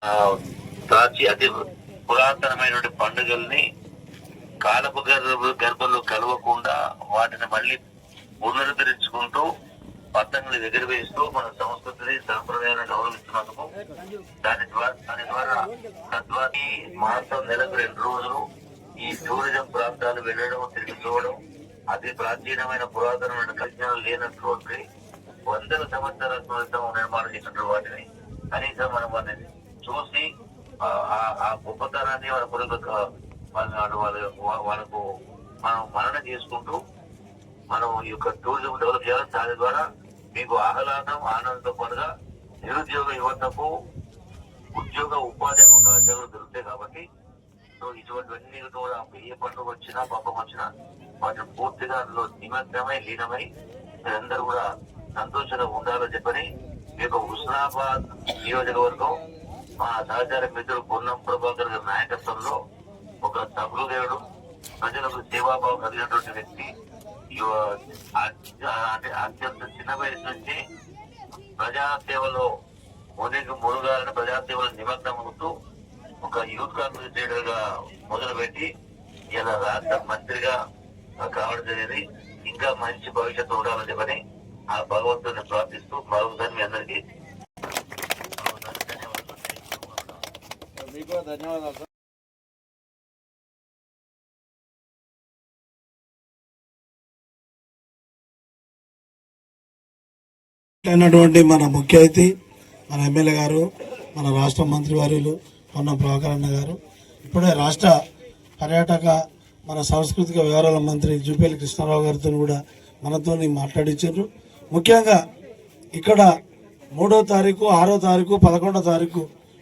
అతి పురాతనమైనటువంటి పండుగల్ని కాలపు గర్భంలో కలవకుండా వాటిని మళ్ళీ పునరుద్ధరించుకుంటూ పతంగులు ఎగురవేస్తూ మన సంస్కృతిని సంప్రదాయాన్ని గౌరవిస్తున్నందుకు దాని ద్వారా తద్వారా మాసం నెలకు 2 రోజులు ఈ టూరిజం ప్రాంతాలు వెళ్ళడం తిరిగి చూడడం అతి ప్రాచీనమైన పురాతనమైన కల్చనలు లేనటువంటి వందల సంవత్సరాల క్రితం నిర్మాణం చేసినటువంటి వాటిని కనీసం మనం వాటిని చూసి ఆ గొప్పతనాన్ని వాళ్ళ పురోగతి వాళ్ళకు మనం మనన చేసుకుంటూ మనం ఈ యొక్క టూరిజం డెవలప్ చేయాలి. దాని ద్వారా మీకు ఆహ్లాదం ఆనందంతో పాటుగా నిరుద్యోగ యువతకు ఉద్యోగ ఉపాధి అవకాశాలు దొరుకుతాయి. కాబట్టి సో ఇటువంటివన్నీ కూడా ఏ పండుగ వచ్చినా పబ్బం వచ్చినా వాటిని పూర్తిగా అందులో నిమగ్నమై లీనమై మీరందరూ కూడా సంతోషంగా ఉండాలని చెప్పని మీకు హుస్నాబాద్ నియోజకవర్గం మా సహచార మిత్రుడు పొన్నం ప్రభాకర్ గారి నాయకత్వంలో ఒక సహృదయుడు ప్రజలకు సేవాభావం కలిగినటువంటి వ్యక్తి అంటే అత్యంత చిన్న వయసు నుంచి ప్రజాసేవలో మునుగాలని ప్రజాసేవలో నిమగ్నం అవుతూ ఒక యూత్ కాంగ్రెస్ లీడర్ గా మొదలుపెట్టి ఇలా రాష్ట్ర మంత్రిగా కావడం జరిగింది. ఇంకా మంచి భవిష్యత్తు ఉండాలని చెప్పని ఆ భగవంతుని ప్రార్థిస్తూ మరొకసారి మీ అందరికీ ధన్యవాదాలు. అయినటువంటి మన ముఖ్య అతిథి మన ఎమ్మెల్యే గారు, మన రాష్ట్ర మంత్రి వర్యులు పొన్నం ప్రభాకర్ అన్న గారు, ఇప్పుడే రాష్ట్ర పర్యాటక మన సాంస్కృతిక వ్యవహారాల మంత్రి జూపల్లి కృష్ణారావు గారితో కూడా మనతో మాట్లాడించారు. ముఖ్యంగా ఇక్కడ 3వ తారీఖు, 6వ తారీఖు, 11వ తారీఖు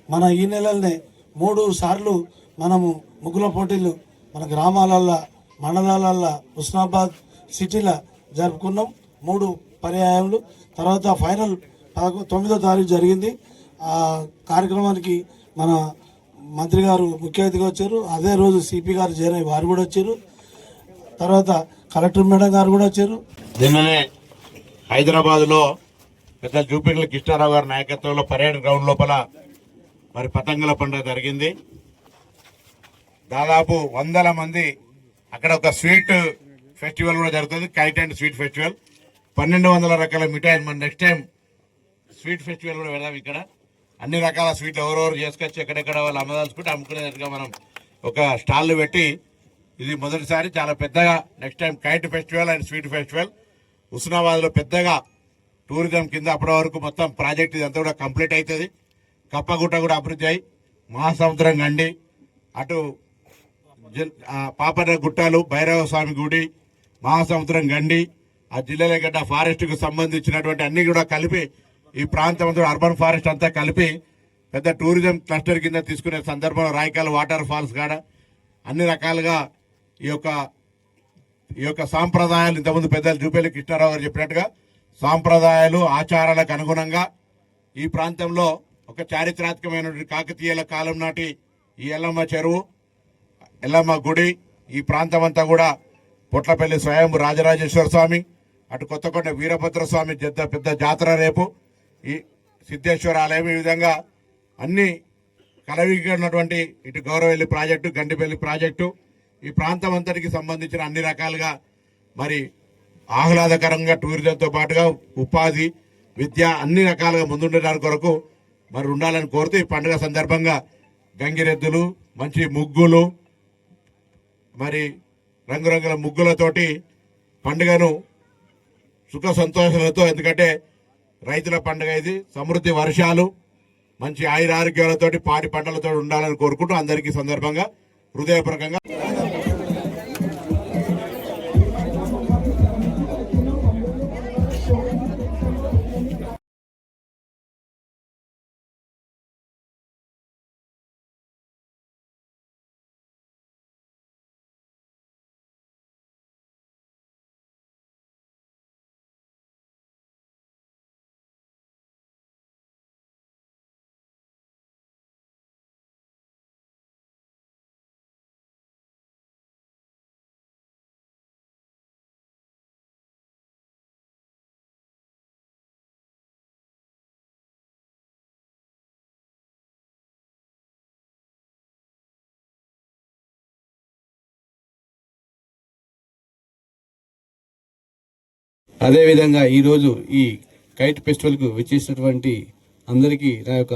మన ఈ నెలలనే 3 సార్లు మనము ముగ్గుల పోటీలు మన గ్రామాలల్లో, మండలాలల్లో, హుస్నాబాద్ సిటీలో జరుపుకున్నాం 3 పర్యాయములు. తర్వాత ఫైనల్ 9వ తారీఖు జరిగింది. ఆ కార్యక్రమానికి మన మంత్రి గారు ముఖ్య అతిథిగా వచ్చారు. అదే రోజు సిపి గారు చేరే వారు కూడా వచ్చారు. తర్వాత కలెక్టర్ మేడం గారు కూడా వచ్చారు. నిన్ననే హైదరాబాద్లో పెద్ద జూపల్లి కృష్ణారావు గారి నాయకత్వంలో పరేడ్ గ్రౌండ్ లోపల మరి పతంగుల పండుగ జరిగింది. దాదాపు 100 మంది అక్కడ ఒక స్వీట్ ఫెస్టివల్ కూడా జరుగుతుంది, కైట్ అండ్ స్వీట్ ఫెస్టివల్. 1200 రకాల మిఠాయి. మన నెక్స్ట్ టైం స్వీట్ ఫెస్టివల్ కూడా పెడదాం. ఇక్కడ అన్ని రకాల స్వీట్లు ఎవరెవరు చేసుకొచ్చి ఎక్కడెక్కడ వాళ్ళు అమ్మదాల్చుకుంటే అమ్ముకునేట్టుగా మనం ఒక స్టాల్ పెట్టి, ఇది మొదటిసారి చాలా పెద్దగా next time kite festival and sweet festival హుస్నాబాద్లో పెద్దగా టూరిజం కింద అప్పటి వరకు మొత్తం ప్రాజెక్ట్ ఇదంతా కూడా కంప్లీట్ అవుతుంది. కప్పగుట్ట కూడా అభివృద్ధి అయ్యి మహాసముద్రం గండి, అటు పాపన్న గుట్టాలు, భైరవ స్వామి గుడి, మహాసముద్రం గండి, ఆ జిల్లాల గడ్డ ఫారెస్ట్కు సంబంధించినటువంటి అన్ని కూడా కలిపి ఈ ప్రాంతం అంతా అర్బన్ ఫారెస్ట్ అంతా కలిపి పెద్ద టూరిజం క్లస్టర్ కింద తీసుకునే సందర్భంలో రాయకాల వాటర్ ఫాల్స్ కాడ అన్ని రకాలుగా ఈ యొక్క సాంప్రదాయాలు ఇంతకుముందు పెద్దలు జూపల్లి కృష్ణారావు గారు చెప్పినట్టుగా సాంప్రదాయాలు ఆచారాలకు అనుగుణంగా ఈ ప్రాంతంలో ఒక చారిత్రాత్మకమైనటువంటి కాకతీయుల కాలం నాటి ఈ ఎల్లమ్మ చెరువు, ఎల్లమ్మ గుడి, ఈ ప్రాంతం అంతా కూడా పొట్లపల్లి స్వయంభు రాజరాజేశ్వర స్వామి, అటు కొత్తకొండ వీరభద్ర స్వామి పెద్ద జాతర రేపు, ఈ సిద్ధేశ్వర ఆలయం, ఈ విధంగా అన్ని కలవికున్నటువంటి ఇటు గౌరవెల్లి ప్రాజెక్టు, గండిపల్లి ప్రాజెక్టు, ఈ ప్రాంతం అంతటికి సంబంధించిన అన్ని రకాలుగా మరి ఆహ్లాదకరంగా టూరిజంతో పాటుగా ఉపాధి, విద్య అన్ని రకాలుగా ముందుండడానికి కొరకు మరి ఉండాలని కోరుతూ ఈ పండుగ సందర్భంగా గంగిరెద్దులు, మంచి ముగ్గులు, మరి రంగురంగుల ముగ్గులతోటి పండుగను సుఖ సంతోషాలతో, ఎందుకంటే రైతుల పండుగ ఇది, సమృద్ధి వర్షాలు, మంచి ఆయురారోగ్యాలతోటి పాడి పంటలతో ఉండాలని కోరుకుంటూ అందరికీ సందర్భంగా హృదయపూర్వకంగా అదేవిధంగా ఈరోజు ఈ కైట్ ఫెస్టివల్కు విచ్చేసినటువంటి అందరికీ నా యొక్క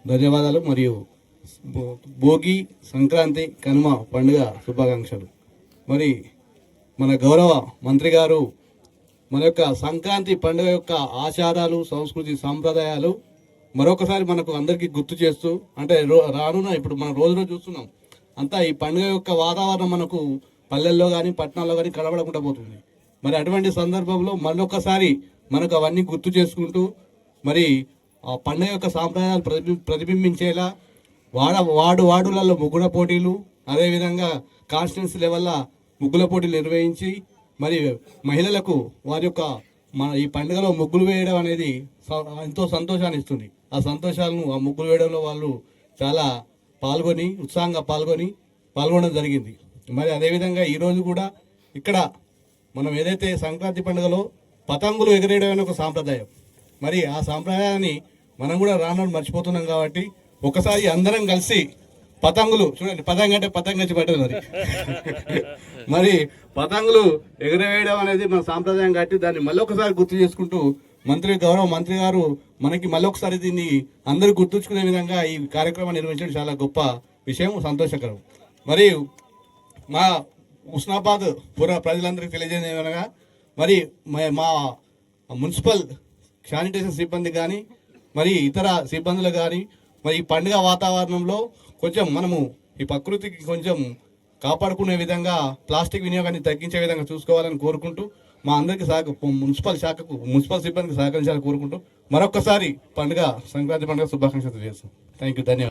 ధన్యవాదాలు మరియు భోగి, సంక్రాంతి, కనుమ పండుగ శుభాకాంక్షలు. మరి మన గౌరవ మంత్రి గారు మన యొక్క సంక్రాంతి పండుగ యొక్క ఆచారాలు, సంస్కృతి, సాంప్రదాయాలు మరొకసారి మనకు అందరికీ గుర్తు చేస్తూ, అంటే రానున్న ఇప్పుడు మనం రోజు చూస్తున్నాం అంతా ఈ పండుగ యొక్క వాతావరణం మనకు పల్లెల్లో కానీ పట్టణాల్లో కానీ కనబడకుండా పోతుంది. మరి అటువంటి సందర్భంలో మరొకసారి మనకు అవన్నీ గుర్తు చేసుకుంటూ మరి ఆ పండుగ యొక్క సాంప్రదాయాలు ప్రతిబింబించేలా వార్డులలో ముగ్గుల పోటీలు, అదేవిధంగా కాన్స్టిట్యున్సీ లెవెల్లో ముగ్గుల పోటీలు నిర్వహించి మరి మహిళలకు వారి యొక్క మన ఈ పండుగలో ముగ్గులు వేయడం అనేది ఎంతో సంతోషాన్ని ఇస్తుంది. ఆ సంతోషాలను ఆ ముగ్గులు వేయడంలో వాళ్ళు చాలా ఉత్సాహంగా పాల్గొనడం జరిగింది. మరి అదేవిధంగా ఈరోజు కూడా ఇక్కడ మనం ఏదైతే సంక్రాంతి పండుగలో పతంగులు ఎగరేయడం అనే ఒక సాంప్రదాయం, మరి ఆ సాంప్రదాయాన్ని మనం కూడా రాను మర్చిపోతున్నాం. కాబట్టి ఒకసారి అందరం కలిసి పతంగులు చూడండి, పతంగ అంటే పతంగ వచ్చి పట్టదు మరి పతంగులు ఎగరవేయడం అనేది మన సాంప్రదాయం కాబట్టి దాన్ని మళ్ళీ ఒకసారి గుర్తు చేసుకుంటూ గౌరవ మంత్రి గారు మనకి మళ్ళీ ఒకసారి దీన్ని అందరూ గుర్తుంచుకునే విధంగా ఈ కార్యక్రమాన్ని నిర్వహించడం చాలా గొప్ప విషయం, సంతోషకరం. మరి మా హుస్నాబాద్ పుర ప్రజలందరికీ తెలియజేయడం ఏమనగా మరి మా మున్సిపల్ శానిటేషన్ సిబ్బంది కానీ మరి ఇతర సిబ్బందులు కానీ మరి ఈ పండుగ వాతావరణంలో కొంచెం మనము ఈ ప్రకృతికి కొంచెం కాపాడుకునే విధంగా ప్లాస్టిక్ వినియోగాన్ని తగ్గించే విధంగా చూసుకోవాలని కోరుకుంటూ మా అందరికీ మున్సిపల్ సిబ్బందికి సహకరించాలని కోరుకుంటూ మరొకసారి సంక్రాంతి పండుగ శుభాకాంక్షలు చేస్తాం. థ్యాంక్ యూ, ధన్యవాదాలు.